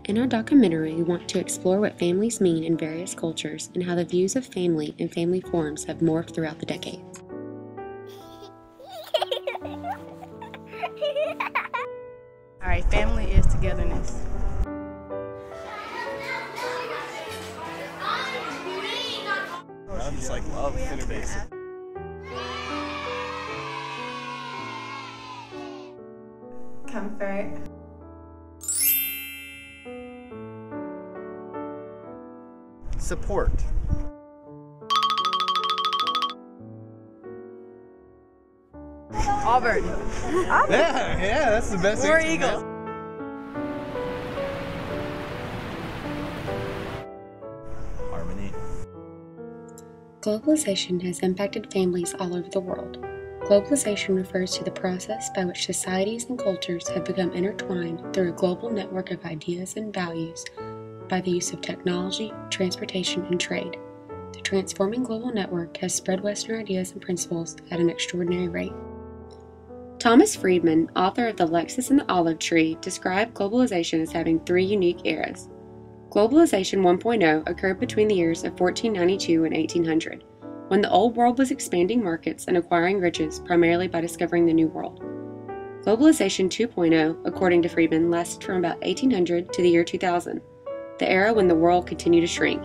In our documentary, we want to explore what families mean in various cultures and how the views of family and family forms have morphed throughout the decades. Alright, family is togetherness. It's like love interface. Comfort. Support. Auburn. Yeah, that's the best War answer. Eagles. Harmony. Globalization has impacted families all over the world. Globalization refers to the process by which societies and cultures have become intertwined through a global network of ideas and values by the use of technology, transportation, and trade. The transforming global network has spread Western ideas and principles at an extraordinary rate. Thomas Friedman, author of The Lexus and the Olive Tree, described globalization as having three unique eras. Globalization 1.0 occurred between the years of 1492 and 1800, when the Old World was expanding markets and acquiring riches primarily by discovering the New World. Globalization 2.0, according to Friedman, lasted from about 1800 to the year 2000, the era when the world continued to shrink,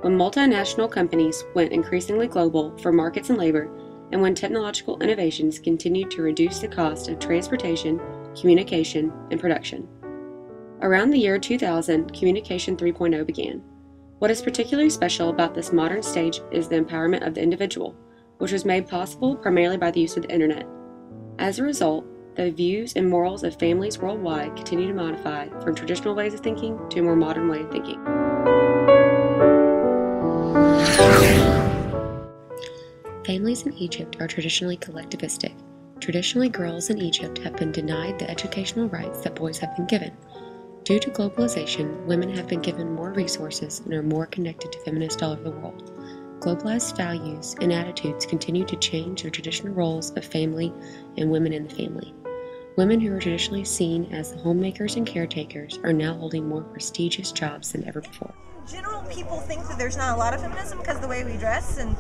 when multinational companies went increasingly global for markets and labor, and when technological innovations continued to reduce the cost of transportation, communication, and production. Around the year 2000, Communication 3.0 began. What is particularly special about this modern stage is the empowerment of the individual, which was made possible primarily by the use of the internet. As a result, the views and morals of families worldwide continue to modify from traditional ways of thinking to a more modern way of thinking. Families in Egypt are traditionally collectivistic. Traditionally, girls in Egypt have been denied the educational rights that boys have been given. Due to globalization, women have been given more resources and are more connected to feminists all over the world. Globalized values and attitudes continue to change the traditional roles of family and women in the family. Women who were traditionally seen as the homemakers and caretakers are now holding more prestigious jobs than ever before. In general, people think that there's not a lot of feminism because of the way we dress, and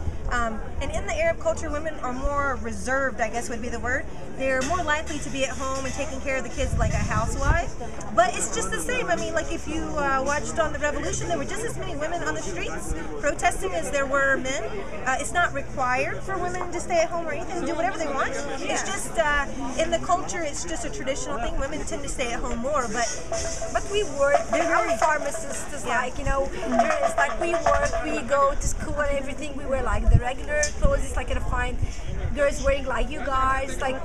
in the Arab culture, women are more reserved, I guess would be the word. They're more likely to be at home and taking care of the kids like a housewife. But it's just the same. I mean, like if you watched on the revolution, there were just as many women on the streets protesting as there were men. It's not required for women to stay at home or anything, do whatever they want. It's just in the culture, it's just a traditional thing. Women tend to stay at home more, but we work. Our pharmacists is like, you know, it's like we work, we go to school and everything. We wear like the regular clothes. It's like gonna find girls wearing like you guys, like.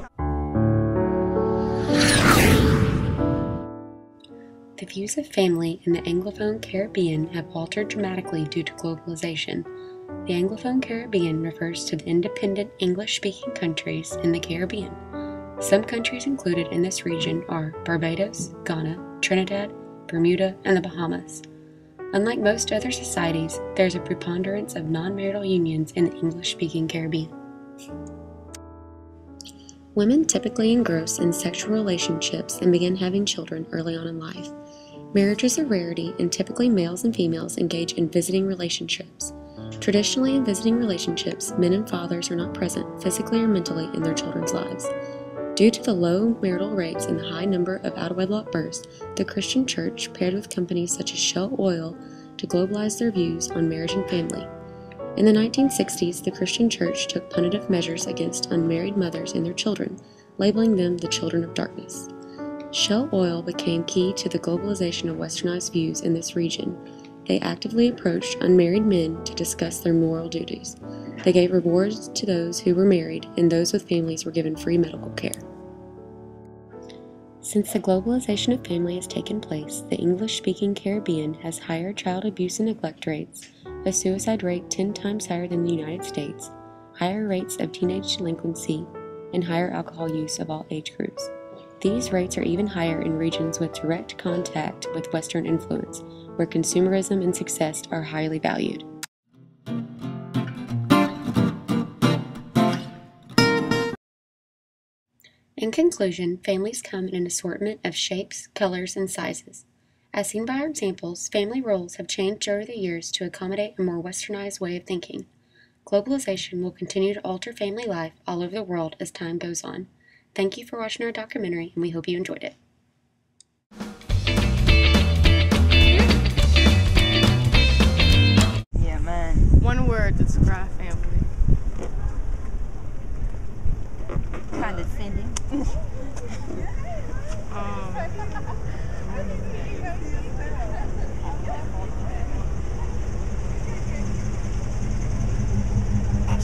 The views of family in the Anglophone Caribbean have altered dramatically due to globalization. The Anglophone Caribbean refers to the independent English-speaking countries in the Caribbean. Some countries included in this region are Barbados, Ghana, Trinidad, Bermuda, and the Bahamas. Unlike most other societies, there is a preponderance of non-marital unions in the English-speaking Caribbean. Women typically engross in sexual relationships and begin having children early on in life. Marriage is a rarity, and typically males and females engage in visiting relationships. Traditionally, in visiting relationships, men and fathers are not present physically or mentally in their children's lives. Due to the low marital rates and the high number of out-of-wedlock births, the Christian Church paired with companies such as Shell Oil to globalize their views on marriage and family. In the 1960s, the Christian Church took punitive measures against unmarried mothers and their children, labeling them the children of darkness. Shell Oil became key to the globalization of westernized views in this region. They actively approached unmarried men to discuss their moral duties. They gave rewards to those who were married, and those with families were given free medical care. Since the globalization of family has taken place, the English-speaking Caribbean has higher child abuse and neglect rates, a suicide rate 10 times higher than the United States, higher rates of teenage delinquency, and higher alcohol use of all age groups. These rates are even higher in regions with direct contact with Western influence, where consumerism and success are highly valued. In conclusion, families come in an assortment of shapes, colors, and sizes. As seen by our examples, family roles have changed over the years to accommodate a more westernized way of thinking. Globalization will continue to alter family life all over the world as time goes on. Thank you for watching our documentary, and we hope you enjoyed it. Yeah, man. One word to describe family. Condescending.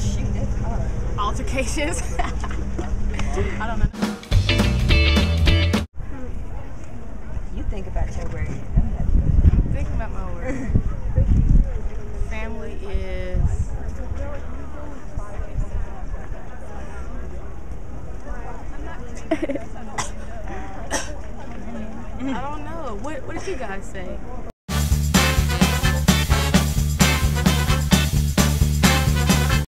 Shoot, that's hard. Altercations. I don't know. You think about your word. I'm thinking about my word. Family is. I don't know. What did you guys say?